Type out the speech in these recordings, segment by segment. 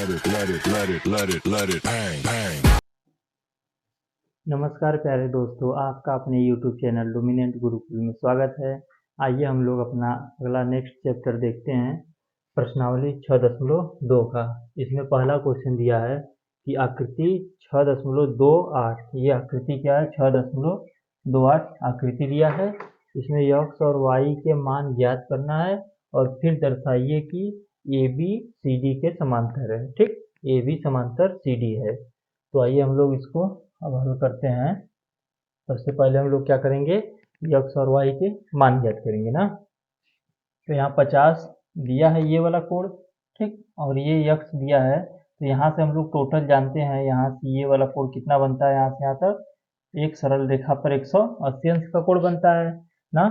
नमस्कार प्यारे दोस्तों, आपका अपने YouTube चैनल लुमिनेंट गुरुकुल में स्वागत है। आइए हम लोग अपना अगला नेक्स्ट चैप्टर देखते हैं। प्रश्नावली 6.2 का। इसमें पहला क्वेश्चन दिया है कि आकृति 6.28, ये आकृति क्या है? 6.28 आकृति दिया है। इसमें x और y के मान ज्ञात करना है और फिर दर्शाइए कि AB CD के समांतर है। ठीक, AB समांतर CD है। तो आइए हम लोग इसको अब हल करते हैं। सबसे पहले हम लोग क्या करेंगे? x और y के मान ज्ञात करेंगे ना। तो यहाँ 50 दिया है ये वाला कोण, ठीक, और ये x दिया है। तो यहाँ से हम लोग टोटल जानते हैं, यहाँ से ये वाला कोण कितना बनता है, यहाँ से यहाँ तक एक सरल रेखा पर 180 अंश का कोण बनता है ना।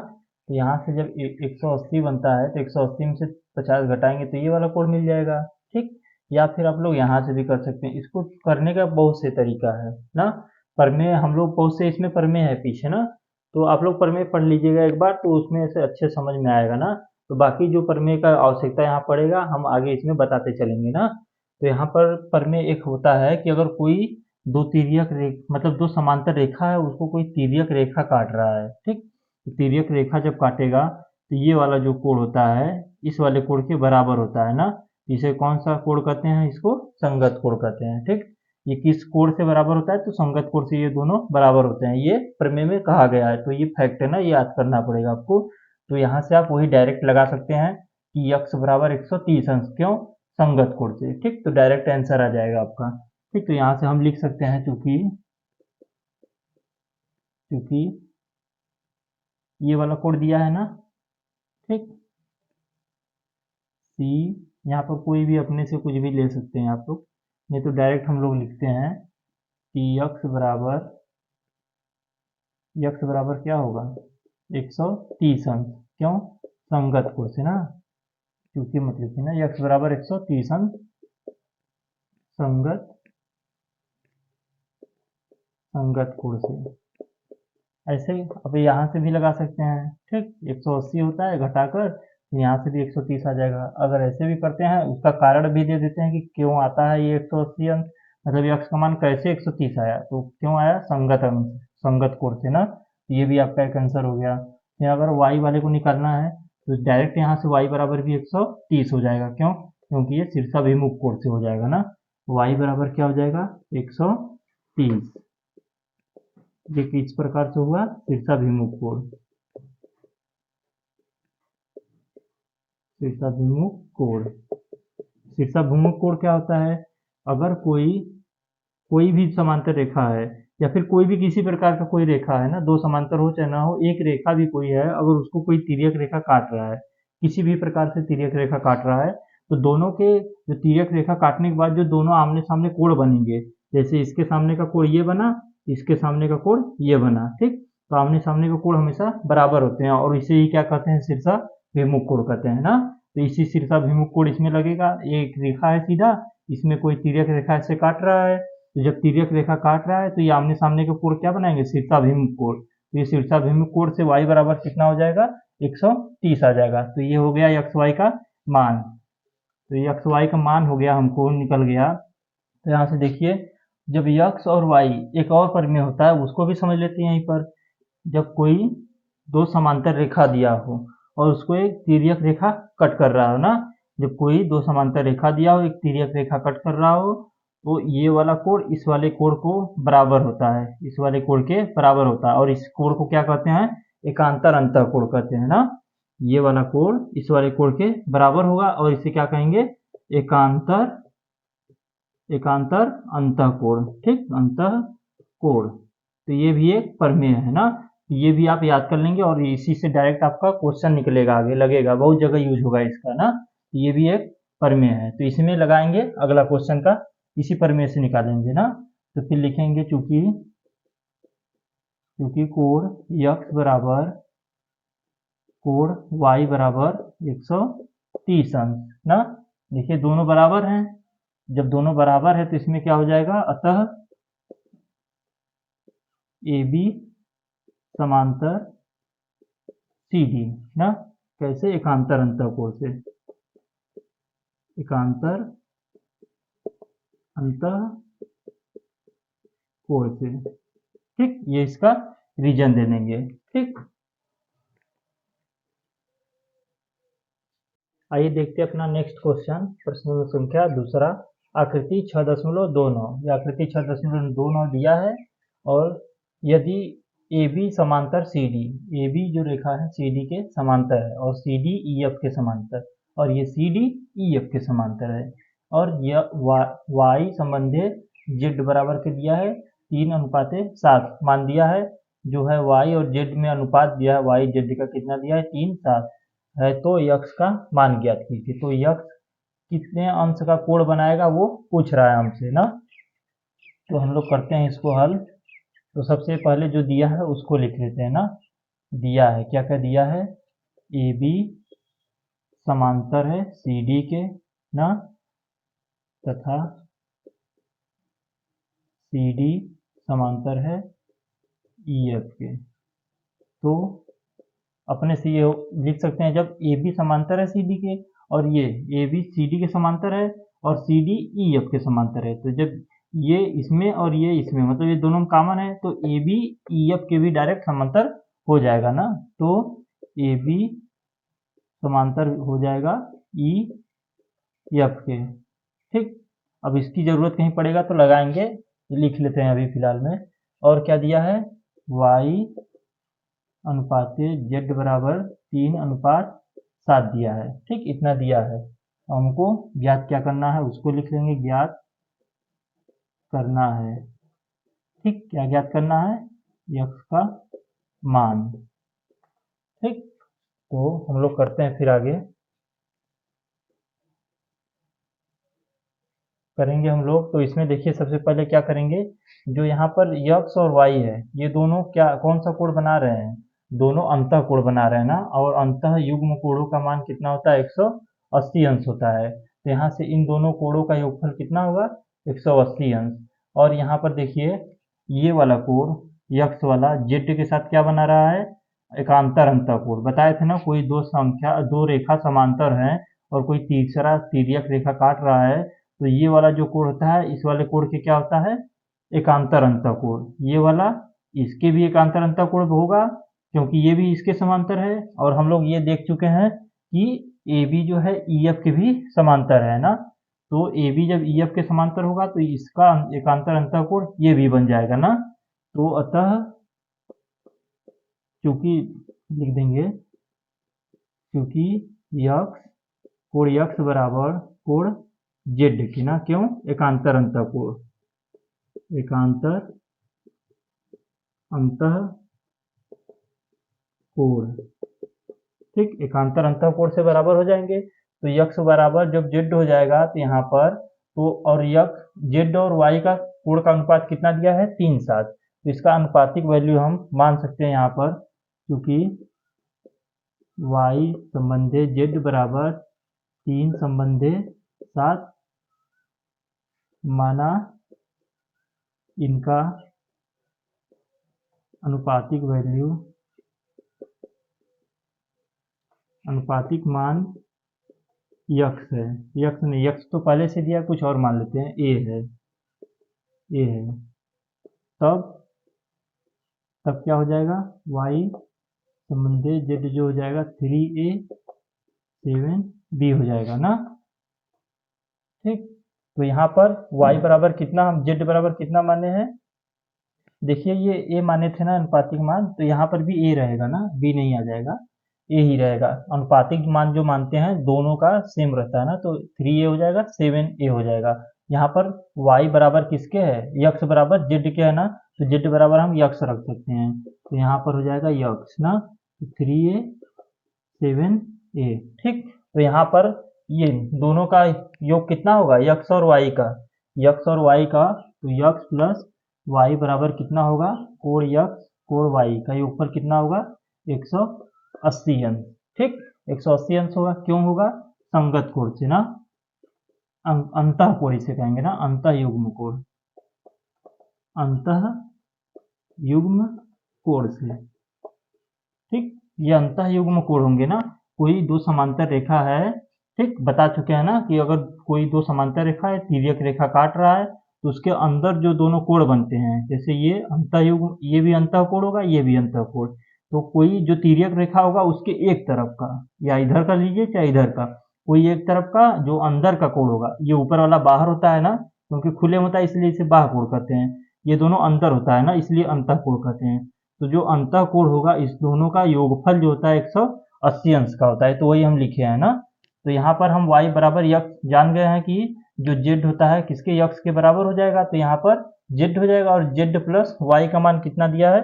तो यहाँ से जब 180 बनता है तो 180 में से 50 घटाएंगे तो ये वाला कोण मिल जाएगा। ठीक, या फिर आप लोग यहाँ से भी कर सकते हैं। इसको करने का बहुत से तरीका है ना। प्रमेय हम लोग बहुत से इसमें प्रमेय है पीछे ना, तो आप लोग प्रमेय पढ़ लीजिएगा एक बार, तो उसमें से अच्छे समझ में आएगा ना। तो बाकी जो प्रमेय का आवश्यकता यहाँ पड़ेगा हम आगे इसमें बताते चलेंगे ना। तो यहाँ पर प्रमेय एक होता है कि अगर कोई दो तिर्यक मतलब दो समांतर रेखा है, उसको कोई तिर्यक रेखा काट रहा है। ठीक, तो तिर्यक रेखा जब काटेगा तो ये वाला जो कोण होता है इस वाले कोण के बराबर होता है ना। इसे कौन सा कोण कहते हैं? इसको संगत कोण कहते हैं। ठीक, ये किस कोण से बराबर होता है? तो संगत कोण से ये दोनों बराबर होते हैं। ये प्रमेय में कहा गया है, तो ये फैक्ट है ना, ये याद करना पड़ेगा आपको। तो यहाँ से आप वही डायरेक्ट लगा सकते हैं कि x बराबर 130 अंश, क्यों? संगत कोण से। ठीक, तो डायरेक्ट आंसर आ जाएगा आपका। ठीक, तो यहाँ से हम लिख सकते हैं चूंकि ये वाला कोण दिया है ना, ठीक, C, यहाँ पर कोई भी अपने से कुछ भी ले सकते हैं आप लोग, नहीं तो डायरेक्ट हम लोग लिखते हैं कि x बराबर क्या होगा? 130 अंश, क्यों? संगत कोण से ना, क्योंकि मत लिखिए ना, x बराबर 130 अंश संगत कोण से। ऐसे ही अब यहाँ से भी लगा सकते हैं। ठीक, 180 होता है घटाकर, यहाँ से भी 130 आ जाएगा। अगर ऐसे भी करते हैं, उसका कारण भी दे देते हैं कि क्यों आता है ये 180 अंश, मतलब x का मान कैसे 130 आया, तो क्यों आया? संगत अंश, संगत कोण से ना। ये भी आपका एक आंसर हो गया। फिर अगर y वाले को निकालना है तो डायरेक्ट यहाँ से y बराबर भी 130 हो जाएगा, क्यों? क्योंकि ये शीर्षाभिमुख कोण से हो जाएगा ना। y बराबर क्या हो जाएगा? 130। ये किस प्रकार से हुआ? शीर्षाभिमुख कोण। शीर्षाभिमुख कोण, शीर्षाभिमुख कोण क्या होता है? अगर कोई भी समांतर रेखा है या फिर कोई भी किसी प्रकार का कोई रेखा है ना, दो समांतर हो चाहे ना हो, एक रेखा भी कोई है, अगर उसको कोई तिर्यक रेखा काट रहा है, किसी भी प्रकार से तिर्यक रेखा काट रहा है, तो दोनों के जो तिर्यक रेखा काटने के बाद जो दोनों आमने सामने कोण बनेंगे, जैसे इसके सामने का कोण ये बना, इसके सामने का कोण ये बना। ठीक, तो आमने सामने का कोण हमेशा बराबर होते हैं और इसे ही क्या कहते हैं? शीर्षाभिमुख कोण कहते हैं ना। तो इसी शीर्षाभिमुख कोण इसमें लगेगा। एक रेखा है सीधा, इसमें कोई तिर्यक रेखा ऐसे काट रहा है, तो जब तिर्यक रेखा काट रहा है तो ये आमने सामने के कोण क्या बनाएंगे? शीर्षाभिमुख कोण। तो ये शीर्षाभिमुख कोण से y बराबर कितना हो जाएगा? 130 आ जाएगा। तो ये हो गया x y का मान। तो ये x y का मान हो गया, हमको निकल गया। तो यहाँ से देखिए, जब x और y एक और प्रमेय होता है, उसको भी समझ लेते हैं यहीं पर। जब कोई दो समांतर रेखा दिया हो और उसको एक तिर्यक रेखा कट कर रहा हो ना, जब कोई दो समांतर रेखा दिया हो, एक तिर्यक रेखा कट कर रहा हो, तो ये वाला कोण इस वाले कोण को बराबर होता है, इस वाले कोण के बराबर होता है। और इस कोण को क्या कहते हैं? एकांतर अंतःकोण कहते हैं ना। ये वाला कोण इस वाले कोण के बराबर होगा और इसे क्या कहेंगे? एकांतर अंतःकोण। ठीक, अंतःकोण। तो ये भी एक प्रमेय है ना, ये भी आप याद कर लेंगे और इसी से डायरेक्ट आपका क्वेश्चन निकलेगा, आगे लगेगा, बहुत जगह यूज होगा इसका ना। ये भी एक प्रमेय है, तो इसमें लगाएंगे अगला क्वेश्चन का, इसी प्रमेय से निकालेंगे ना। तो फिर लिखेंगे चूंकि कोण y बराबर 130 अंश ना। देखिए दोनों बराबर हैं, जब दोनों बराबर है तो इसमें क्या हो जाएगा? अतः AB समांतर CD ना। कैसे? एकांतर अंतःकोण से, एकांतर अंतः कोण से। ठीक, ये इसका रीजन दे देंगे। ठीक, आइए देखते हैं अपना नेक्स्ट क्वेश्चन। प्रश्न संख्या दूसरा, आकृति 6.29, यह आकृति 6.29 दिया है और यदि ए बी समांतर सी डी, ए बी जो रेखा है सी डी के समांतर है और सी डी ई एफ के समांतर, और ये सी डी ई एफ के समांतर है, और यह वाई संबंधी जेड बराबर के दिया है 3:7 मान दिया है, जो है वाई और जेड में अनुपात दिया है, वाई जेड का कितना दिया है 3:7 है, तो यक्स का मान ज्ञात कीजिए। तो यक्स कितने अंश का कोण बनाएगा वो पूछ रहा है हमसे ना। तो हम लोग करते हैं इसको हल। तो सबसे पहले जो दिया है उसको लिख लेते हैं ना। दिया है, क्या क्या दिया है, ए बी समांतर है सी डी के ना, तथा सी डी समांतर है ई एफ के। तो अपने से ये लिख सकते हैं, जब ए बी समांतर है सी डी के और ये ए बी सी डी के समांतर है और सी डी ई एफ के समांतर है, तो जब ये इसमें और ये इसमें, मतलब ये दोनों कॉमन है, तो ए बी ई एफ के भी डायरेक्ट समांतर हो जाएगा ना। तो ए बी समांतर हो जाएगा ई एफ के। ठीक, अब इसकी जरूरत कहीं पड़ेगा तो लगाएंगे, लिख लेते हैं अभी फिलहाल में। और क्या दिया है, वाई अनुपात जेड बराबर 3:7 दिया है। ठीक, इतना दिया है, हमको ज्ञात क्या करना है उसको लिख लेंगे, ज्ञात करना है। ठीक, क्या ज्ञात करना है, यक्स का मान। ठीक, तो हम लोग करते हैं फिर आगे करेंगे हम लोग। तो इसमें देखिए सबसे पहले क्या करेंगे, जो यहाँ पर यक्स और वाई है ये दोनों क्या कौन सा कोण बना रहे हैं, दोनों अंतः कोण बना रहे हैं ना, और अंतः युग्म कोणों का मान कितना होता है 180 अंश होता है। तो यहाँ से इन दोनों कोणों का योगफल कितना होगा 180 अंश। और यहाँ पर देखिए ये वाला कोण यक्स वाला जेड के साथ क्या बना रहा है, एकांतर अंतः कोण। बताए थे ना, कोई दो रेखा समांतर हैं और कोई तीसरा तिर्यक रेखा काट रहा है, तो ये वाला जो कोण होता है इस वाले कोण के क्या होता है, एकांतर अंतः कोण। ये वाला इसके भी एकांतर अंतः कोण होगा क्योंकि ये भी इसके समांतर है, और हम लोग ये देख चुके हैं कि ए बी जो है ई एफ के भी समांतर है ना। तो ए बी जब ई एफ के समांतर होगा तो इसका एकांतर अंतः कोण ये भी बन जाएगा ना। तो अतः चूंकि लिख देंगे, क्योंकि यक्स कोण यक्स बराबर कोण जेड की ना, क्यों, एकांतर अंतः कोण, एकांतर अंतः कोण। ठीक, एकांतर अंतः कोण से बराबर हो जाएंगे। तो यक्स बराबर जब जेड हो जाएगा तो यहाँ पर तो, और यक्स जेड और वाई का कोण का अनुपात कितना दिया है 3:7, तो इसका अनुपातिक वैल्यू हम मान सकते हैं यहाँ पर, क्योंकि वाई संबंधे जेड बराबर 3/7 माना इनका अनुपातिक वैल्यू, अनुपातिक मान यक्स है, यक्स नहीं, यक्स तो पहले से दिया, कुछ और मान लेते हैं, ए है, ए है। तब तब क्या हो जाएगा, वाई संबंधी जेड जो हो जाएगा 3a 7b हो जाएगा ना। ठीक, तो यहाँ पर y बराबर कितना, हम z बराबर कितना माने हैं, देखिए ये a माने थे ना अनुपातिक मान, तो यहाँ पर भी a रहेगा ना, b नहीं आ जाएगा, a ही रहेगा। अनुपातिक मान जो मानते हैं दोनों का सेम रहता है ना, तो 3a हो जाएगा 7a हो जाएगा। यहाँ पर y बराबर किसके है, यक्स बराबर z के है ना, तो z बराबर हम यक्स रख सकते हैं, तो यहाँ पर हो जाएगा यक्स ना, 3a 7a। ठीक, तो यहाँ पर ये दोनों का योग कितना होगा, यक्स और वाई का, यक्स और वाई का, तो यक्स प्लस वाई बराबर कितना होगा, कोण यक्स कोण वाई का योगफल कितना होगा 180 अंश। ठीक, 180 अंश होगा, क्यों होगा, संगत कोण से ना, अंतः कोण इसे कहेंगे ना, अंतः युग्म कोण, अंतः युग्म कोण से। ठीक, ये अंतः युग्म कोण होंगे ना, कोई दो समांतर रेखा है, ठीक, बता चुके हैं ना कि अगर कोई दो समांतर रेखा है, तिर्यक रेखा काट रहा है, तो उसके अंदर जो दोनों कोण बनते हैं, जैसे ये अंतःयुग्म, ये भी अंतःकोण होगा, ये भी अंतःकोण, तो कोई जो तिर्यक रेखा होगा उसके एक तरफ का, या इधर का लीजिए चाहे इधर का, कोई एक तरफ का जो अंदर का कोण होगा, ये ऊपर वाला बाहर होता है ना, क्योंकि खुले होता है इसलिए इसे बाह्य कोण कहते हैं, ये दोनों अंदर होता है ना, इसलिए अंतःकोण कहते हैं। तो जो अंतःकोण होगा इस दोनों का योगफल जो होता है 180 अंश का होता है, तो वही हम लिखे हैं ना। तो यहाँ पर हम y बराबर यक्स जान गए हैं कि जो z होता है किसके यक्स के बराबर हो जाएगा, तो यहाँ पर z हो जाएगा, और z प्लस y का मान कितना दिया है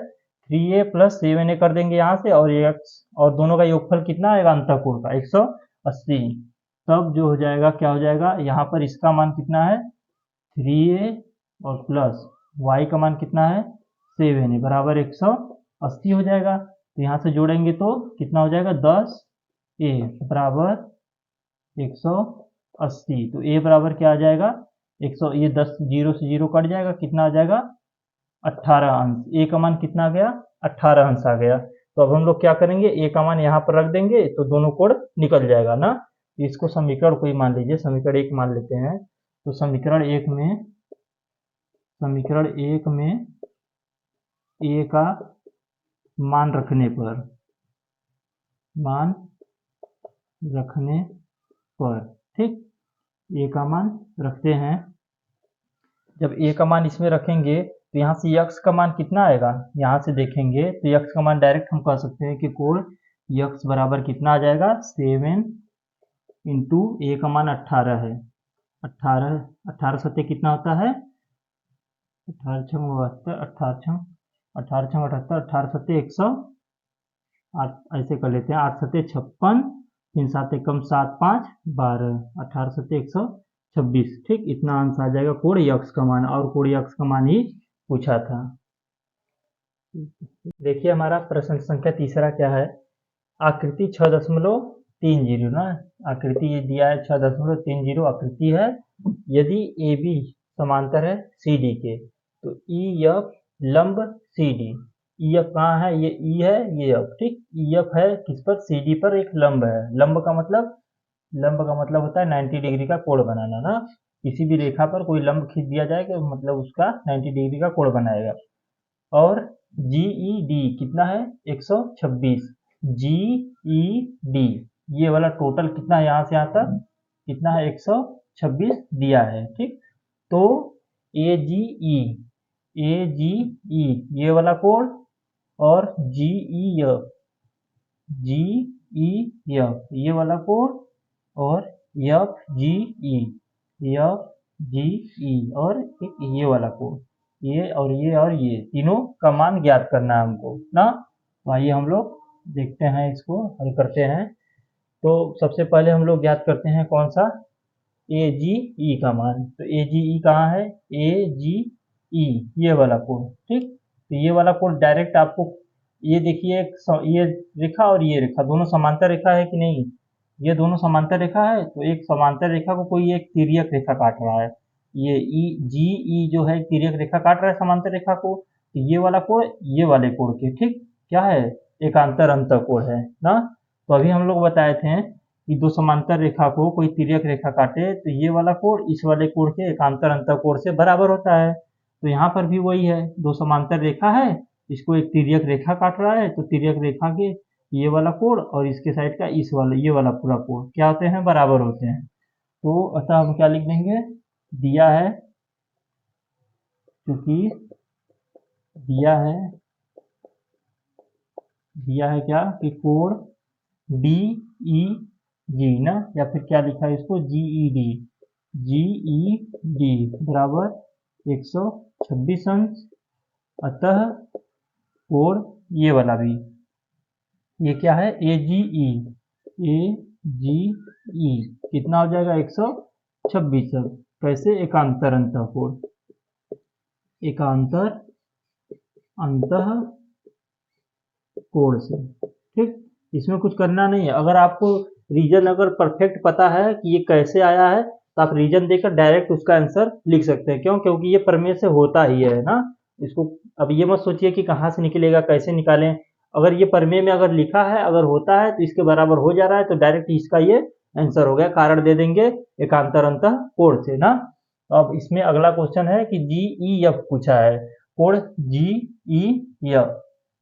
3a प्लस 7a कर देंगे यहाँ से, और x और दोनों का योगफल कितना आएगा अंतःकोण का 180, तब जो हो जाएगा क्या हो जाएगा, यहाँ पर इसका मान कितना है 3a और प्लस y का मान कितना है 7a बराबर 180 हो जाएगा। तो यहाँ से जोड़ेंगे तो कितना हो जाएगा 10a बराबर 180, तो a बराबर क्या आ जाएगा 100, ये 10 जीरो से जीरो कट जाएगा, कितना आ जाएगा 18 अंश, a का मान कितना आ गया 18 अंश आ गया। तो अब हम लोग क्या करेंगे, a का मान यहाँ पर रख देंगे तो दोनों कोण निकल जाएगा ना। इसको समीकरण कोई मान लीजिए, समीकरण 1 मान लेते हैं, तो समीकरण 1 में a का मान रखने पर ठीक, a का मान रखते हैं, जब a का मान इसमें रखेंगे तो यहाँ से यक्स का मान कितना आएगा, यहाँ से देखेंगे तो यक्स का मान डायरेक्ट हम कह सकते हैं कि कोण यक्स बराबर कितना आ जाएगा 7 इंटू a का मान 18 है, 18 सत्ते कितना होता है 18 छंग 72, 18 छंग 78, 18 सत्ते 108, ऐसे कर लेते हैं, 8 सत्ते 56, 3 7 एकम 7 5 12, 18 सत्ते 126, ठीक, इतना आंसर आ जाएगा कोण यक्स का मान, और कोण यक्स का मान ही पूछा था। देखिए हमारा प्रश्न संख्या तीसरा क्या है, आकृति 6.30 ना, आकृति ये दिया है 6.30 आकृति है, यदि AB समांतर है CD के, तो EF लंब CD, EF कहाँ है, ये E है, ये F, ठीक, EF है किस पर CD पर एक लंब है, लंब का मतलब होता है 90 डिग्री का कोण बनाना ना, किसी भी रेखा पर कोई लंब खींच दिया जाए तो मतलब उसका 90 डिग्री का कोण बनाएगा, और GED कितना है 126, GED ये वाला टोटल कितना है यहाँ से यहाँ तक कितना है 126 दिया है, ठीक, तो AGE ये वाला कोण और GEF ये वाला कोण और FGE और एक ये वाला कोण, ये तीनों का मान ज्ञात करना है हमको ना। तो आइए हम लोग देखते हैं, इसको हल करते हैं। तो सबसे पहले हम लोग ज्ञात करते हैं कौन सा AGE का मान, तो AGE कहाँ है AGE ये वाला कोण, ठीक, तो ये वाला कोण डायरेक्ट आपको ये देखिए ये रेखा और ये रेखा दोनों समांतर रेखा है कि नहीं, ये दोनों समांतर रेखा है, तो एक समांतर रेखा को कोई एक तिर्यक रेखा काट रहा है, ये GE जो है तिर्यक रेखा काट रहा है समांतर रेखा को, तो ये वाला कोण ये वाले कोण के ठीक क्या है एकांतर अंतःकोण है ना। तो अभी हम लोग बताए थे कि दो समांतर रेखा को कोई तिर्यक रेखा काटे तो ये वाला कोण इस वाले कोण के एकांतर अंतःकोण से बराबर होता है, तो यहाँ पर भी वही है, दो समांतर रेखा है, इसको एक तिर्यक रेखा काट रहा है, तो तिर्यक रेखा के ये वाला कोण और इसके साइड का इस वाला ये वाला पूरा कोण क्या होते हैं बराबर होते हैं। तो अतः हम क्या लिख देंगे, दिया है क्योंकि दिया है क्या कि कोण DEG ना, या फिर क्या लिखा है इसको GED बराबर 126 अंश, अतः कोण ये वाला भी ये क्या है AGE कितना हो जाएगा 126 अंश, कैसे एकांतर अंतःकोण कोण से, ठीक, इसमें कुछ करना नहीं है। अगर आपको रीजन अगर परफेक्ट पता है कि ये कैसे आया है तो आप रीजन देकर डायरेक्ट उसका आंसर लिख सकते हैं, क्यों, क्योंकि ये प्रमेय से होता ही है ना। इसको अब ये मत सोचिए कि कहाँ से निकलेगा कैसे निकालें, अगर ये प्रमेय में अगर लिखा है अगर होता है तो इसके बराबर हो जा रहा है तो डायरेक्ट इसका ये आंसर हो गया, कारण दे देंगे एकांतर अंतः कोण से ना। अब इसमें अगला क्वेश्चन है कि GEF पूछा है, कोण GEF,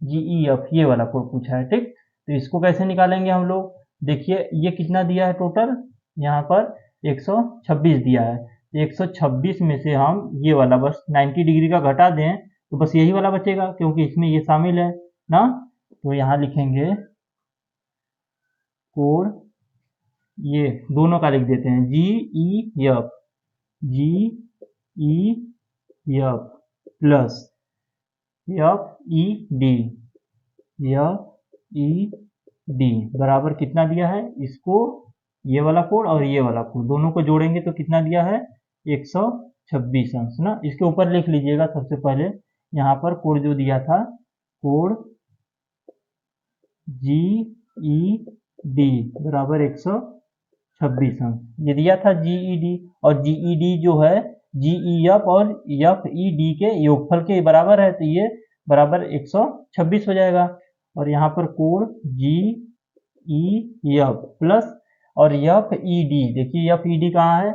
GEF ये वाला कोण पूछा है, ठीक। तो इसको कैसे निकालेंगे हम लोग, देखिए ये कितना दिया है टोटल, यहाँ पर 126 दिया है। 126 में से हम ये वाला बस 90 डिग्री का घटा दें तो बस यही वाला बचेगा, क्योंकि इसमें ये शामिल है ना। तो यहाँ लिखेंगे कोण, ये दोनों का लिख देते हैं, GEF, GEF plus FED, FED बराबर कितना दिया है, इसको ये वाला कोण और ये वाला कोण दोनों को जोड़ेंगे तो कितना दिया है, 126 अंश ना। इसके ऊपर लिख लीजिएगा सबसे पहले, यहाँ पर कोण जो दिया था, कोण GED बराबर 126 अंश, ये दिया था GED, और GED जो है GEF और FED के योगफल के बराबर है, तो ये बराबर 126 हो जाएगा। और यहाँ पर कोण GEF प्लस और FED, देखिए FED कहाँ है,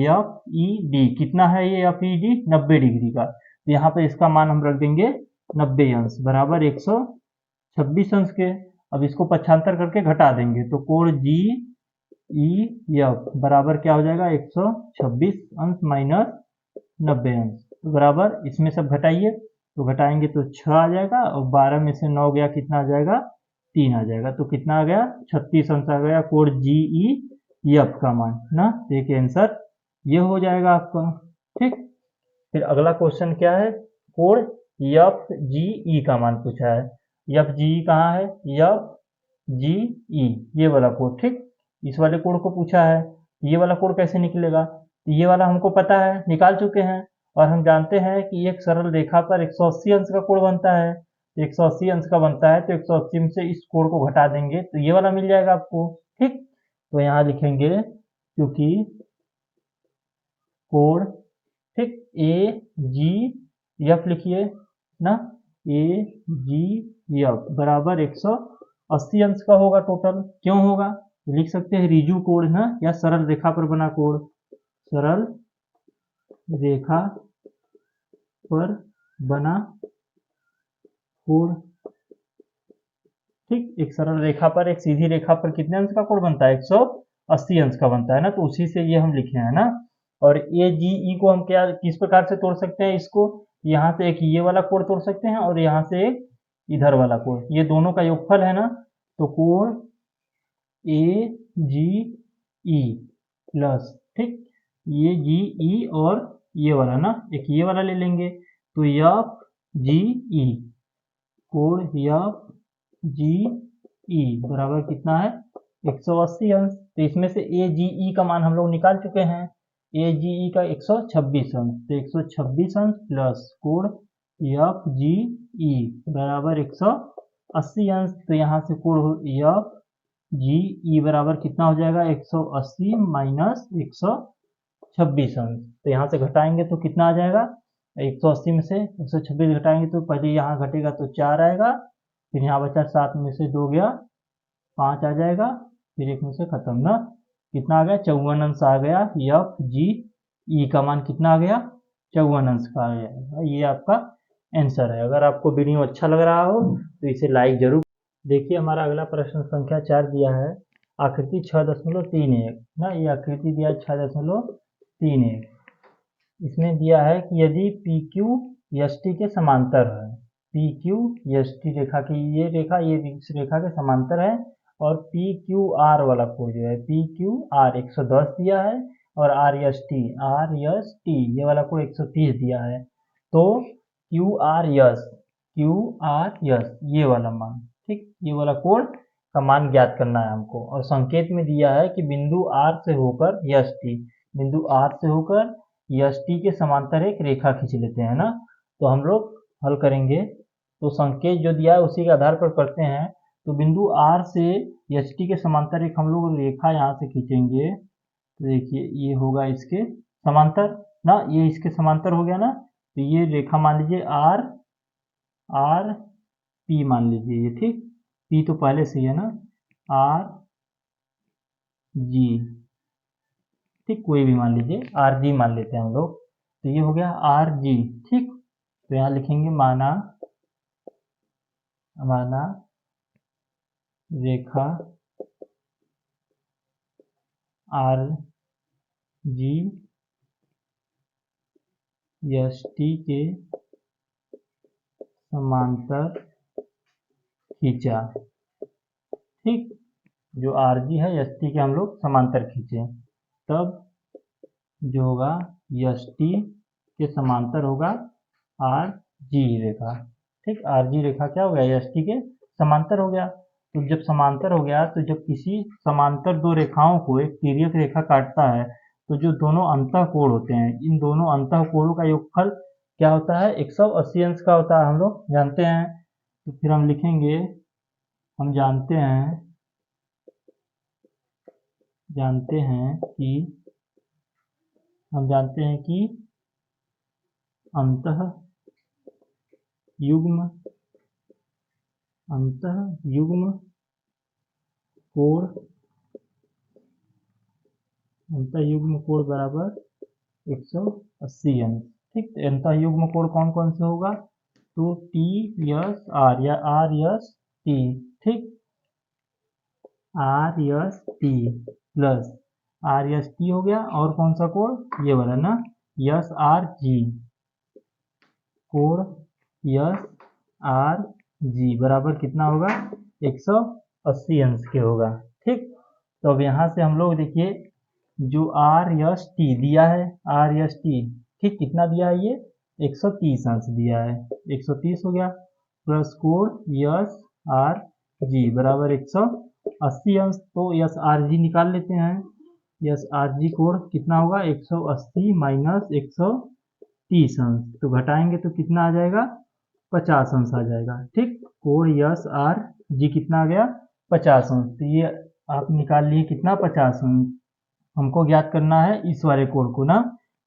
FED कितना है ये FED, 90 डिग्री का, तो यहाँ पर इसका मान हम रख देंगे 90 अंश बराबर 126 अंश के। अब इसको पक्षांतर करके घटा देंगे तो कोण GEF बराबर क्या हो जाएगा, 126 अंश माइनस 90 अंश, तो बराबर इसमें सब घटाइए, तो घटाएंगे तो 6 आ जाएगा, और 12 में से 9 गया कितना आ जाएगा, 3 आ जाएगा, तो कितना आ गया, 36 अंश आ गया कोण GEF का मान ना। देखिए आंसर ये हो जाएगा आपका, ठीक। फिर अगला क्वेश्चन क्या है, कोण FGE का मान पूछा है। FGE कहाँ है, FGE ये वाला कोण, ठीक। इस वाले कोण को पूछा है, ये वाला कोण कैसे निकलेगा, तो ये वाला हमको पता है, निकाल चुके हैं, और हम जानते हैं कि एक सरल रेखा पर 180 अंश का कोण बनता है, 180 अंश का बनता है, तो 180 में से इस कोण को घटा देंगे तो ये वाला मिल जाएगा आपको, ठीक। तो यहाँ लिखेंगे क्योंकि कोण, ठीक, AGF लिखिए ना, AGF बराबर 180 अंश का होगा टोटल, क्यों होगा, लिख सकते हैं रिजु कोण ना, या सरल रेखा पर बना कोण, सरल रेखा पर बना कोण, ठीक। एक सरल रेखा पर, एक सीधी रेखा पर कितने अंश का कोण बनता है, 180 अंश का बनता है ना, तो उसी से ये हम लिखे हैं ना। और AGE को हम क्या किस प्रकार से तोड़ सकते हैं, इसको यहाँ से एक ये वाला कोण तोड़ सकते हैं, और यहाँ से एक इधर वाला कोण, ये दोनों का योगफल है ना, तो कोण AGE प्लस, ठीक, ये GE और ये वाला ना, एक ये वाला ले लेंगे, तो FGE, कोण FGE बराबर कितना है, 180 अंश। तो इसमें से AGE का मान हम लोग निकाल चुके हैं, AGE का 126 अंश, तो 126 अंश प्लस कोण FGE बराबर 180 अंश, तो यहाँ से कोण FGE बराबर कितना हो जाएगा, 180 माइनस 126 अंश, तो यहाँ से घटाएंगे तो कितना आ जाएगा, 180 में से 126 घटाएंगे तो पहले यहाँ घटेगा तो 4 आएगा, फिर यहाँ बचा 7 में से 2 गया 5 आ जाएगा, फिर 1 में से खत्म ना, कितना आ गया, 54 अंश आ गया। FGE का मान कितना आ गया, 54 अंश का आ गया। ये आपका आंसर है। अगर आपको वीडियो अच्छा लग रहा हो तो इसे लाइक जरूर। देखिए हमारा अगला प्रश्न संख्या 4 दिया है, आकृति 6.31 ना, ये आकृति दिया 6.31, इसमें दिया है कि यदि PQ ST के समांतर है, PQ ST रेखा की, ये रेखा ये इस रेखा के समांतर है, और PQR वाला कोण जो है PQR 110 दिया है, और RST ये वाला कोण 130 दिया है, तो QRS ये वाला मान, ठीक, ये वाला कोण का मान ज्ञात करना है हमको। और संकेत में दिया है कि बिंदु R से होकर ST, बिंदु R से होकर ST के समांतर एक रेखा खींच लेते हैं ना, तो हम लोग हल करेंगे, तो संकेत जो दिया है उसी के आधार पर करते हैं। तो बिंदु R से ST के समांतर एक हम लोग रेखा यहाँ से खींचेंगे, तो देखिए ये होगा इसके समांतर ना, ये इसके समांतर हो गया ना, तो ये रेखा मान लीजिए RP मान लीजिए ये, ठीक, P तो पहले से ही है ना, जी, ठीक, कोई भी मान लीजिए, आर जी मान लेते हैं हम लोग। तो ये हो गया आर जी, ठीक। तो यहाँ लिखेंगे माना माना रेखा आर जी एस टी के समांतर खींचा, ठीक। जो आर जी है एस टी के हम लोग समांतर खींचे, तब जो होगा एस टी के समांतर होगा आर जी रेखा, ठीक। आर जी रेखा क्या हो गया, एस टी के समांतर हो गया। तो जब समांतर हो गया, तो जब किसी समांतर दो रेखाओं को एक तिर्यक रेखा काटता है, तो जो दोनों अंतःकोण होते हैं, इन दोनों अंतःकोणों का योगफल क्या होता है, 180 अंश का होता है, हम लोग जानते हैं। तो फिर हम लिखेंगे, हम जानते हैं कि हम जानते हैं कि अंतः युग्म कोण बराबर 180 अंश, ठीक। तो अंतः युग्म कोण कौन कौन से होगा, तो टी यस आर या आर यस टी, ठीक। R S T plus R S T हो गया, और कौन सा कोण, ये वाला ना, यस आर जी, कोण यस आर जी बराबर कितना होगा, 180 अंश के होगा, ठीक। तो अब यहाँ से हम लोग देखिए, जो आर यस टी दिया है, आर यस टी, ठीक, कितना दिया है, ये 130 अंश दिया है, 130 हो गया, प्लस कोण यस आर जी बराबर 180 अंश। तो यस आर जी निकाल लेते हैं, यस आर जी कोण कितना होगा, 180 माइनस 130 अंश, तो घटाएंगे तो कितना आ जाएगा, 50 अंश आ जाएगा, ठीक। कोण यस आर जी कितना आ गया, 50 अंश। तो ये आप निकाल लिए कितना, 50 अंश। हमको ज्ञात करना है इस वाले कोण को ना।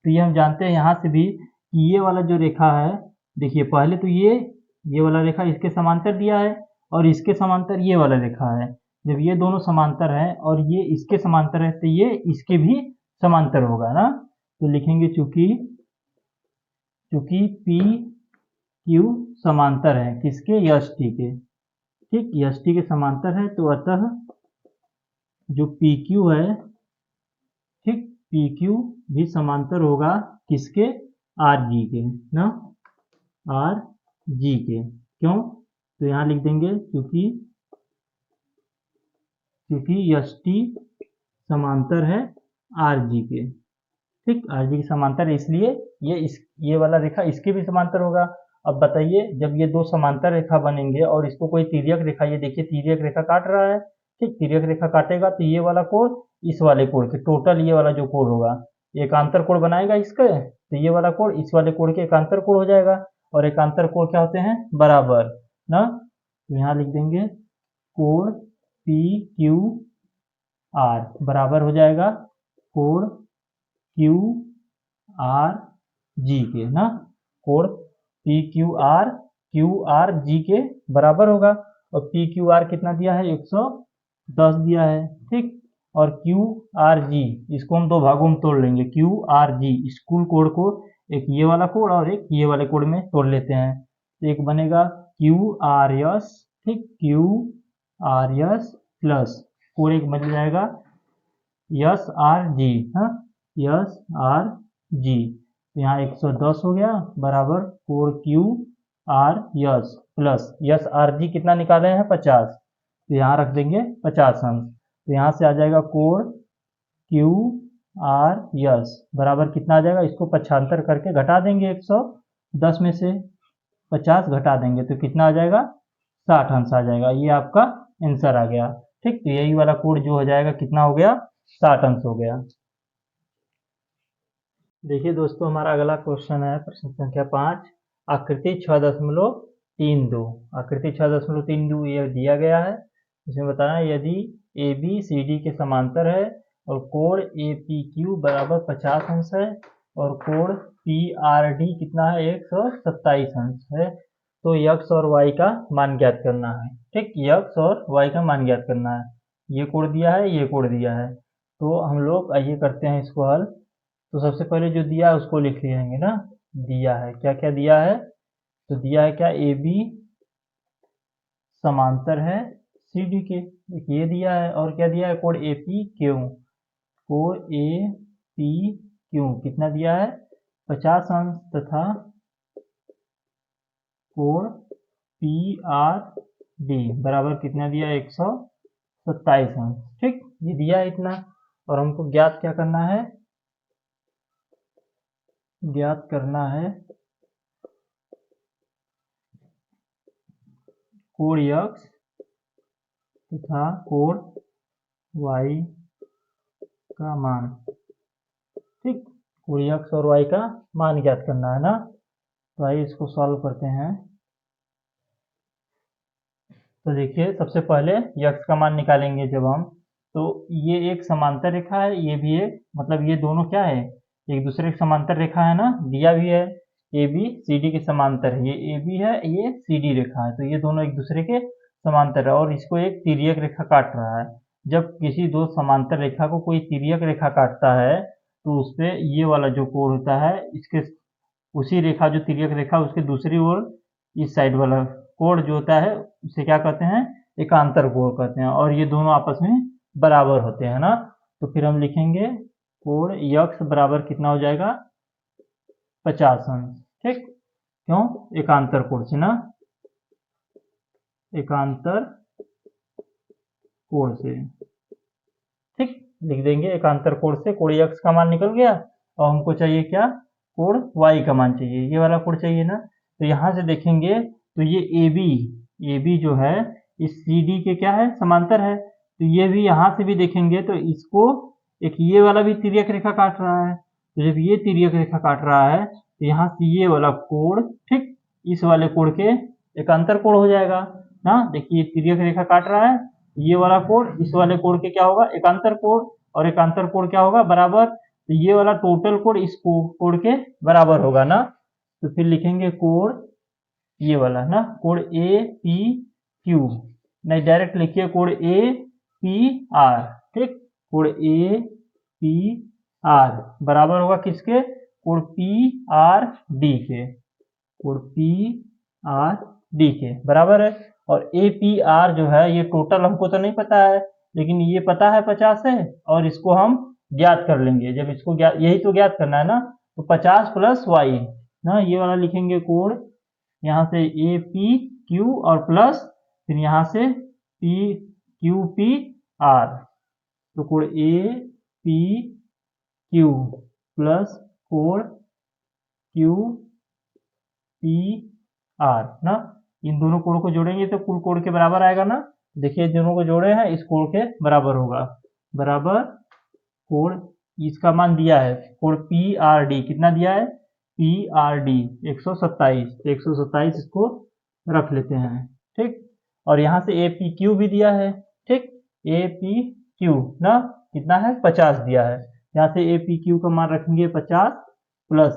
तो ये हम जानते हैं यहाँ से भी कि ये वाला जो रेखा है, देखिए पहले तो ये वाला रेखा इसके समांतर दिया है, और इसके समांतर ये वाला रेखा है। जब ये दोनों समांतर है और ये इसके समांतर है, तो ये इसके भी समांतर होगा ना। तो लिखेंगे चूंकि पी क्यू समांतर है किसके, यस टी के, ठीक। यस टी के समांतर है, तो अतः जो पी क्यू है, ठीक, पी क्यू भी समांतर होगा किसके, आर जी के ना, आर जी के। क्यों, तो यहाँ लिख देंगे क्योंकि एस टी समांतर है आर जी के, ठीक। आर जी के समांतर है, इसलिए ये वाला रेखा इसके भी समांतर होगा। अब बताइए, जब ये दो समांतर रेखा बनेंगे और इसको कोई तिर्यक रेखा, ये देखिए तिर्यक रेखा काट रहा है, ठीक। तिर्यक रेखा काटेगा तो ये वाला कोण इस वाले कोण के, टोटल ये वाला जो कोण होगा, एकांतर कोण बनाएगा इसके, तो ये वाला कोण इस वाले कोण के एकांतर कोण हो जाएगा। और एकांतर कोण क्या होते हैं, बराबर ना। तो यहाँ लिख देंगे कोण पी क्यू आर बराबर हो जाएगा कोण क्यू आर जी के ना, कोण पी क्यू आर जी के बराबर होगा। और पी क्यू आर कितना दिया है, 110 दिया है, ठीक। और क्यू आर जी, इसको हम दो भागों में तोड़ लेंगे, क्यू आर जी, इस कुल कोण को एक ये वाला कोण और एक ये वाले कोण में तोड़ लेते हैं। तो एक बनेगा क्यू आर एस, ठीक, क्यू आर एस प्लस कोण एक बन जाएगा यस आर जी, हाँ, यस आर जी। यहाँ 110 हो गया बराबर कोण Q R yes plus yes R G कितना निकाले हैं, 50। तो यहाँ रख देंगे 50 अंश। तो यहाँ से आ जाएगा कोण क्यू आर यस बराबर कितना आ जाएगा, इसको पक्षांतर करके घटा देंगे, 110 में से 50 घटा देंगे तो कितना आ जाएगा, 60 अंश आ जाएगा। ये आपका आंसर आ गया, ठीक। तो यही वाला कोण जो हो जाएगा, कितना हो गया, 60 अंश हो गया। देखिए दोस्तों, हमारा अगला क्वेश्चन है प्रश्न संख्या 5, आकृति 6.32। आकृति 6.32 ये दिया गया है। इसमें बताना है यदि ए बी सी डी के समांतर है और कोण ए पी क्यू बराबर 50 अंश है और कोण पी आर डी कितना है, 127 अंश है, तो यक्स और वाई का मान ज्ञात करना है, ठीक। यक्स और वाई का मान ज्ञात करना है। ये कोण दिया है, ये कोण दिया है। तो हम लोग आइए करते हैं इसको हल। तो सबसे पहले जो दिया है उसको लिख लेंगे ना। दिया है क्या क्या दिया है, तो दिया है क्या, ए बी समांतर है सी डी के, एक ये दिया है, और क्या दिया है, कोण ए पी क्यू। कोण ए पी क्यू कितना दिया है, 50 अंश, तथा कोण पी आर डी बराबर कितना दिया है, 127 अंश। ठीक, ये दिया है इतना, और हमको ज्ञात क्या करना है, ज्ञात करना है कोण x तथा कोण y का मान। ठीक, कोण x और y का मान ज्ञात करना है ना। तो आइए इसको सॉल्व करते हैं। तो देखिए सबसे पहले x का मान निकालेंगे जब हम, तो ये एक समांतर रेखा है, ये भी एक, मतलब ये दोनों क्या है, एक दूसरे के समांतर रेखा है ना, दिया भी है ए बी सी डी के समांतर है, ये ए बी है, ये सी डी रेखा है, तो ये दोनों एक दूसरे के समांतर है, और इसको एक तिर्यक रेखा काट रहा है। जब किसी दो समांतर रेखा को कोई तिर्यक रेखा काटता है, तो उसपे ये वाला जो कोण होता है, इसके उसी रेखा जो तिर्यक रेखा उसके दूसरी ओर इस साइड वाला कोण जो होता है उसे क्या कहते हैं, एकांतर कोण कहते हैं, और ये दोनों आपस में बराबर होते हैं ना। तो फिर हम लिखेंगे कोण x बराबर कितना हो जाएगा, 50 अंश। ठीक, क्यों, एकांतर कोण से ना, एकांतर कोण से। ठीक, लिख देंगे एकांतर कोण से कोण x का मान निकल गया, और हमको चाहिए क्या, कोण y का मान चाहिए, ये वाला कोण चाहिए ना। तो यहां से देखेंगे तो ये ए बी जो है इस सी डी के क्या है, समांतर है, तो ये भी यहां से भी देखेंगे तो इसको एक ये वाला भी तिर्यक रेखा काट रहा है, तो जब ये तिर्यक रेखा काट रहा है तो यहाँ से ये वाला कोण, ठीक, इस वाले कोण के एकांतर कोण हो जाएगा ना। देखिए तिर्यक रेखा काट रहा है, ये वाला कोण इस वाले कोण के क्या होगा, एकांतर कोण, और एकांतर कोण क्या होगा, बराबर, तो ये वाला टोटल कोण इस कोण के बराबर होगा ना। तो फिर लिखेंगे कोण ये वाला ना, कोण ए पी क्यू, नहीं डायरेक्ट लिखिए कोण ए पी आर। ठीक, कोण ए पी आर बराबर होगा किसके, कोण पी आर डी के, कोण पी आर डी के बराबर है। और ए पी आर जो है ये टोटल हमको तो नहीं पता है, लेकिन ये पता है 50 है, और इसको हम ज्ञात कर लेंगे। जब इसको ज्ञात, यही तो ज्ञात करना है ना, तो 50 प्लस वाई ना, ये वाला लिखेंगे कोण, यहाँ से ए पी क्यू और प्लस फिर यहाँ से पी क्यू पी आर, तो कोण ए पी क्यू प्लस कोण क्यू पी आर ना, इन दोनों कोण को जोड़ेंगे तो कुल कोण के बराबर आएगा ना। देखिए दोनों को जोड़े हैं, इस कोण के बराबर होगा, बराबर कोण, इसका मान दिया है कोण पी आर डी, कितना दिया है, पी आर डी 127, तो 127 इसको रख लेते हैं। ठीक, और यहाँ से ए पी क्यू भी दिया है। ठीक, ए पी क्यू ना कितना है, 50 दिया है, यहाँ से ए पी क्यू का मान रखेंगे 50 प्लस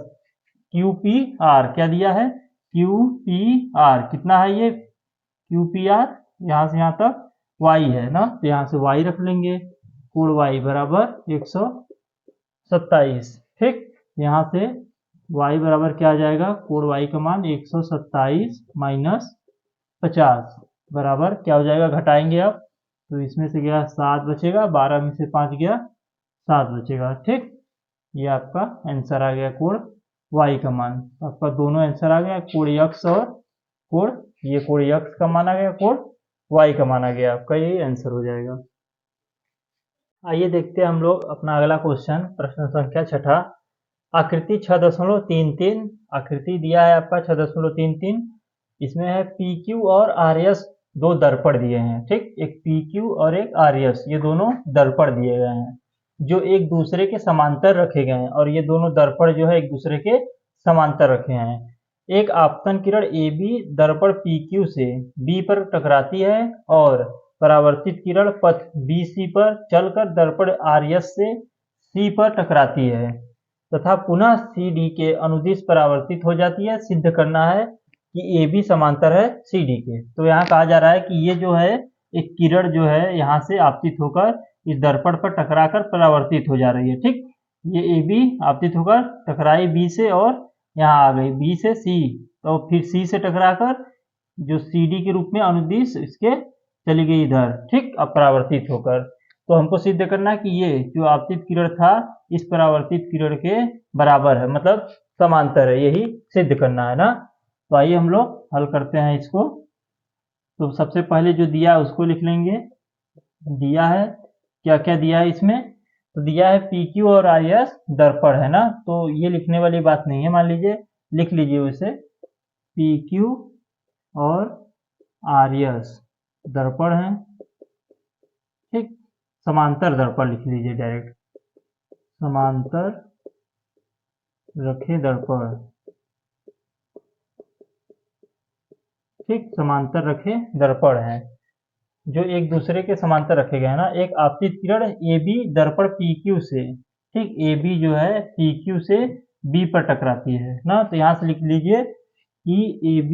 क्यू पी आर क्या दिया है, क्यू पी आर कितना है, ये क्यू पी आर यहाँ से यहाँ तक वाई है ना, तो यहाँ से वाई रख लेंगे, कोण वाई बराबर 127। ठीक, यहाँ से y बराबर क्या आ जाएगा, कोण y का मान 127 माइनस 50 बराबर क्या हो जाएगा, घटाएंगे अब, तो इसमें से गया 7 बचेगा, 12 में से 5 गया 7 बचेगा। ठीक, ये आपका आंसर आ गया कोण y का मान, आपका दोनों आंसर आ गया, कोण x और कोण, ये कोण x का मान आ गया, कोण y का मान आ गया, आपका ये आंसर हो जाएगा। आइए देखते हैं हम लोग अपना अगला क्वेश्चन, प्रश्न संख्या 6। आकृति 6.33, आकृति दिया है आपका 6.33, इसमें है पी क्यू और आर एस दो दर्पण दिए हैं। ठीक, एक पी क्यू और एक आर एस, ये दोनों दर्पण दिए गए हैं जो एक दूसरे के समांतर रखे गए हैं, और ये दोनों दर्पण जो है एक दूसरे के समांतर रखे हैं। एक आपतन किरण ए बी दर्पण पी क्यू से बी पर टकराती है, और परावर्तित किरण पथ बी सी पर चलकर दर्पण आर एस से सी पर टकराती है तथा पुनः सी डी के अनुदिश परावर्तित हो जाती है। सिद्ध करना है कि ए बी समांतर है सी डी के। तो यहाँ कहा जा रहा है कि ये जो है एक किरण जो है यहाँ से आपतित होकर इस दर्पण पर टकराकर परावर्तित हो जा रही है। ठीक, ये AB आपतित होकर टकराई B से और यहाँ आ गई B से C, तो फिर C से टकराकर जो CD के रूप में अनुदिश इसके चली गई इधर। ठीक, अब परावर्तित होकर, तो हमको सिद्ध करना है कि ये जो आपतित किरण था इस परावर्तित किरण के बराबर है, मतलब समांतर है, यही सिद्ध करना है ना। तो आइए हम लोग हल करते हैं इसको। तो सबसे पहले जो दिया है उसको लिख लेंगे। दिया है क्या क्या दिया है इसमें, तो दिया है PQ और RS दर्पण है ना, तो ये लिखने वाली बात नहीं है, मान लीजिए लिख लीजिए उसे, PQ और RS दर्पण है। ठीक, समांतर दर्पण लिख लीजिए डायरेक्ट, समांतर रखे दर्पण। ठीक, समांतर रखे दर्पण है, जो एक दूसरे के समांतर रखे गए हैं ना। एक आपतित किरण AB दर्पण PQ से, ठीक, AB जो है PQ से B पर टकराती है ना, तो यहां से लिख लीजिए कि AB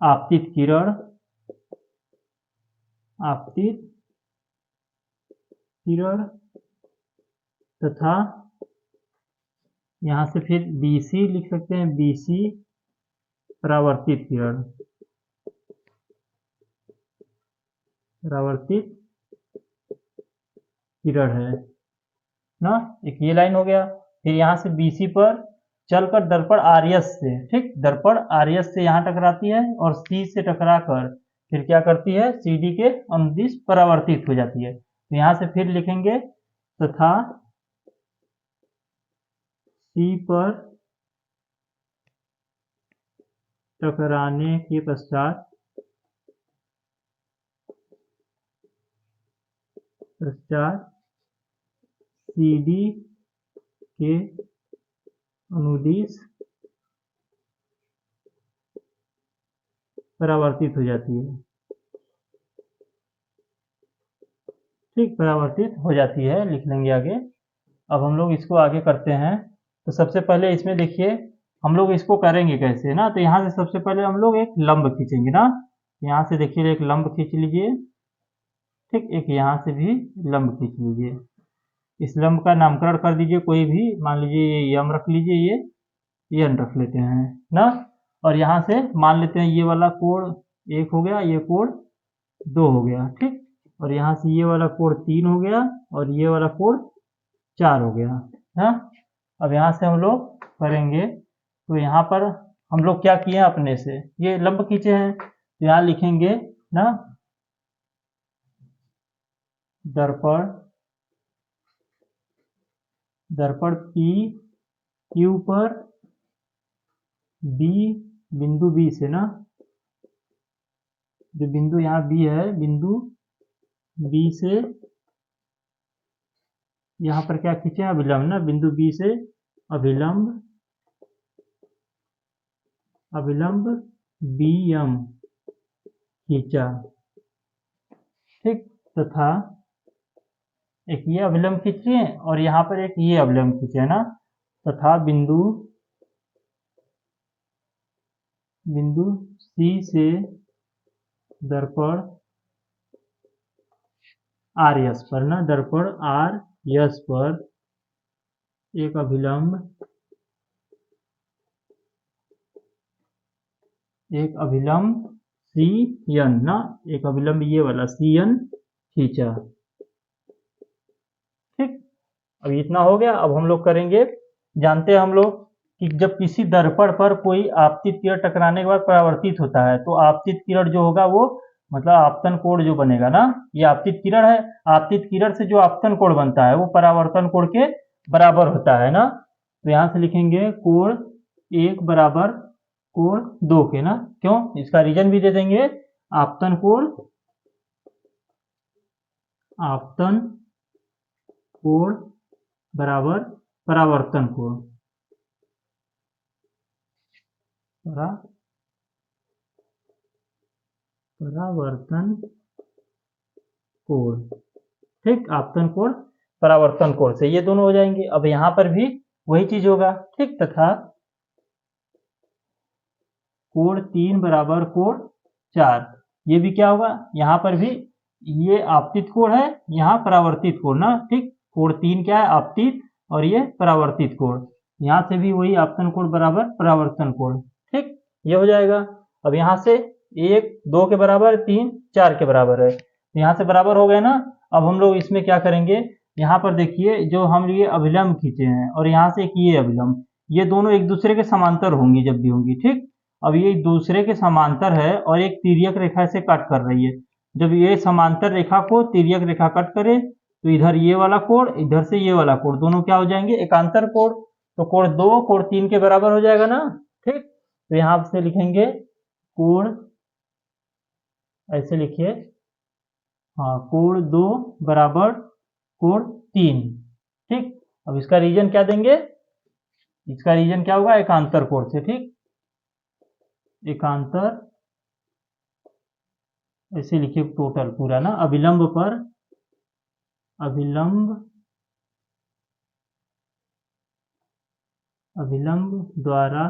आपतित किरण, आपतित किरण तथा यहां से फिर BC लिख सकते हैं, BC परावर्तित किरण, परावर्तित किरण है ना। एक ये लाइन हो गया। फिर यहाँ से BC पर चलकर दर्पण RS से, ठीक, दर्पण RS से यहाँ टकराती है और C से टकराकर फिर क्या करती है, CD के अनुदिश परावर्तित हो जाती है। तो यहाँ से फिर लिखेंगे तथा C पर टकराने के पश्चात CD के अनुदिश परावर्तित हो जाती है। ठीक, परावर्तित हो जाती है, लिख लेंगे आगे। अब हम लोग इसको आगे करते हैं। तो सबसे पहले इसमें देखिए हम लोग इसको करेंगे कैसे ना, तो यहाँ से सबसे पहले हम लोग एक लंब खींचेंगे ना। यहाँ से देखिए एक लंब खींच लीजिए, ठीक, एक यहाँ से भी लंब खींच लीजिए। इस लंब का नामकरण कर दीजिए कोई भी, मान लीजिए ये यम रख लीजिए, ये एन रख लेते हैं ना। और यहाँ से मान लेते हैं ये वाला कोण 1 हो गया, ये कोण 2 हो गया। ठीक, और यहाँ से ये वाला कोण 3 हो गया और ये वाला कोण 4 हो गया है। अब यहाँ से हम लोग करेंगे, तो यहाँ पर हम लोग क्या किए हैं, अपने से ये लंब खींचे हैं, तो यहाँ लिखेंगे ना दर्पण, दर्पण PQ पर B, बिंदु B से ना, जो बिंदु यहाँ B है, बिंदु B से यहाँ पर क्या खींचे, अभिलंब ना, बिंदु B से अभिलंब, अभिलंब BM खींचा। ठीक, तथा एक ये अभिलंब खींचिए और यहाँ पर एक ये अभिलंब खींचे ना, तथा बिंदु C से दर्पण RS पर ना, दर्पण RS पर एक अभिलंब, एक अभिलंब CN ना, एक अभिलंब ये वाला CN खींचा। ठीक, अब इतना हो गया। अब हम लोग करेंगे, जानते हैं हम लोग कि जब किसी दर्पण पर कोई आपतित किरण टकराने के बाद परावर्तित होता है, तो आपतित किरण जो होगा वो मतलब आपतन कोण जो बनेगा ना, ये आपतित किरण है, आपतित किरण से जो आपतन कोण बनता है वो परावर्तन कोण के बराबर होता है ना। तो यहाँ से लिखेंगे कोण 1 बराबर कोण 2 के ना। क्यों, इसका रीजन भी दे देंगे, आपतन कोण, आपतन कोण बराबर परावर्तन कोण, परावर्तन कोण। ठीक, आपतन कोण परावर्तन कोण से ये दोनों हो जाएंगे। अब यहाँ पर भी वही चीज होगा। ठीक, तथा कोण 3 बराबर कोण 4, ये भी क्या होगा, यहाँ पर भी ये आपतित कोण है, यहाँ परावर्तित कोण ना, ठीक। कोण 3 क्या है, आपतित, और ये परावर्तित कोण। यहाँ से भी वही आपतन कोण बराबर परावर्तन कोण, ठीक। ये हो जाएगा। अब यहाँ से 1 2 के बराबर, 3 4 के बराबर है, यहाँ से बराबर हो गए ना। अब हम लोग इसमें क्या करेंगे, यहाँ पर देखिए जो हम ये अभिलंब खींचे हैं और यहाँ से एक ये अभिलंब, ये दोनों एक दूसरे के समांतर होंगी जब भी होंगी, ठीक। अब ये एक दूसरे के समांतर है और एक तिर्यक रेखा से कट कर रही है। जब ये समांतर रेखा को तिर्यक रेखा कट करे तो इधर ये वाला कोण, इधर से ये वाला कोण, दोनों क्या हो जाएंगे, एकांतर कोण। तो कोण 2 कोण 3 के बराबर हो जाएगा ना, ठीक। तो यहां से लिखेंगे कोण, ऐसे लिखिए, हाँ, कोण 2 बराबर कोण 3, ठीक। अब इसका रीजन क्या देंगे, इसका रीजन क्या होगा, एकांतर कोण से, ठीक। एकांतर, ऐसे लिखिए टोटल पूरा ना, अभिलंब पर, अभिलंब, अभिलंब द्वारा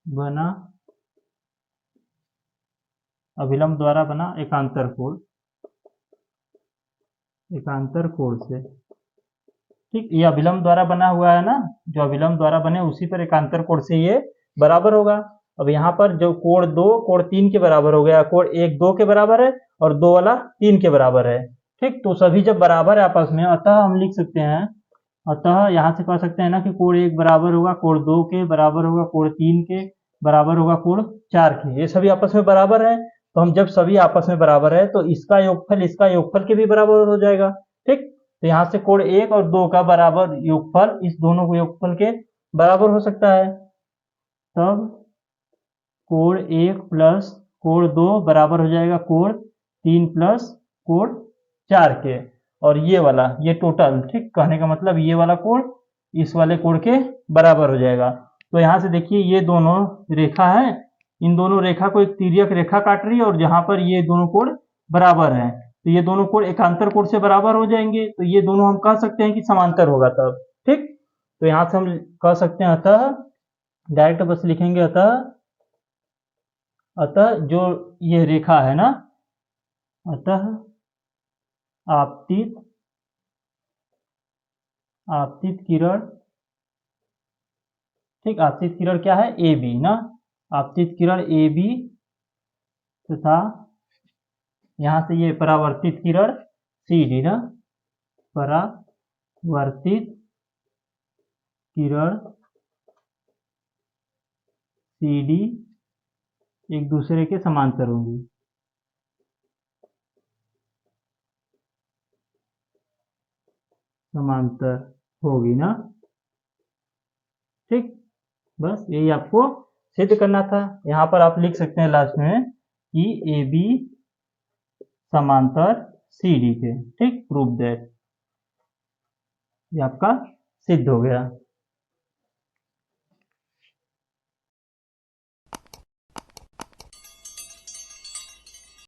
बना, अभिलंब द्वारा बना एकांतर कोण, एकांतर कोण से, ठीक। ये अभिलंब द्वारा बना हुआ है ना, जो अभिलंब द्वारा बने उसी पर एकांतर कोण से ये बराबर होगा। अब यहाँ पर जो कोण 2 कोण 3 के बराबर हो गया, कोण 1 2 के बराबर है और 2 वाला 3 के बराबर है, ठीक। तो सभी जब बराबर है आपस में, अतः हम लिख सकते हैं, अतः यहाँ से कह सकते हैं ना कि कोण 1 बराबर होगा कोण 2 के, बराबर होगा कोण 3 के, बराबर होगा कोण 4 के। ये सभी आपस में बराबर है, तो हम जब सभी आपस में बराबर है तो इसका योगफल के भी बराबर हो जाएगा, ठीक। तो यहाँ से कोण 1 और 2 का बराबर योगफल इस दोनों को योगफल के बराबर हो सकता है। तब कोण 1 प्लस कोण 2 बराबर हो जाएगा कोण 3 प्लस कोण 4 के, और ये वाला ये टोटल, ठीक। कहने का मतलब ये वाला कोण इस वाले कोण के बराबर हो जाएगा। तो यहाँ से देखिए ये दोनों रेखा है, इन दोनों रेखा को एक तिर्यक रेखा काट रही है और जहां पर ये दोनों कोण बराबर हैं, तो ये दोनों कोण एकांतर कोण से बराबर हो जाएंगे, तो ये दोनों हम कह सकते हैं कि समांतर होगा तब, ठीक। तो यहाँ से हम कह सकते हैं अतः, डायरेक्ट बस लिखेंगे अतः, अतः जो ये रेखा है ना, अतः आपतित, आपतित किरण, ठीक। आपतित किरण क्या है, ए बी ना, आपतित किरण ए बी तथा यहां से ये परावर्तित किरण सी डी ना, परावर्तित किरण सी डी एक दूसरे के समांतर होंगी, समांतर होगी ना, ठीक। बस यही आपको सिद्ध करना था। यहाँ पर आप लिख सकते हैं लास्ट में कि ए बी समांतर सी डी के, ठीक। प्रूव दैट, ये आपका सिद्ध हो गया।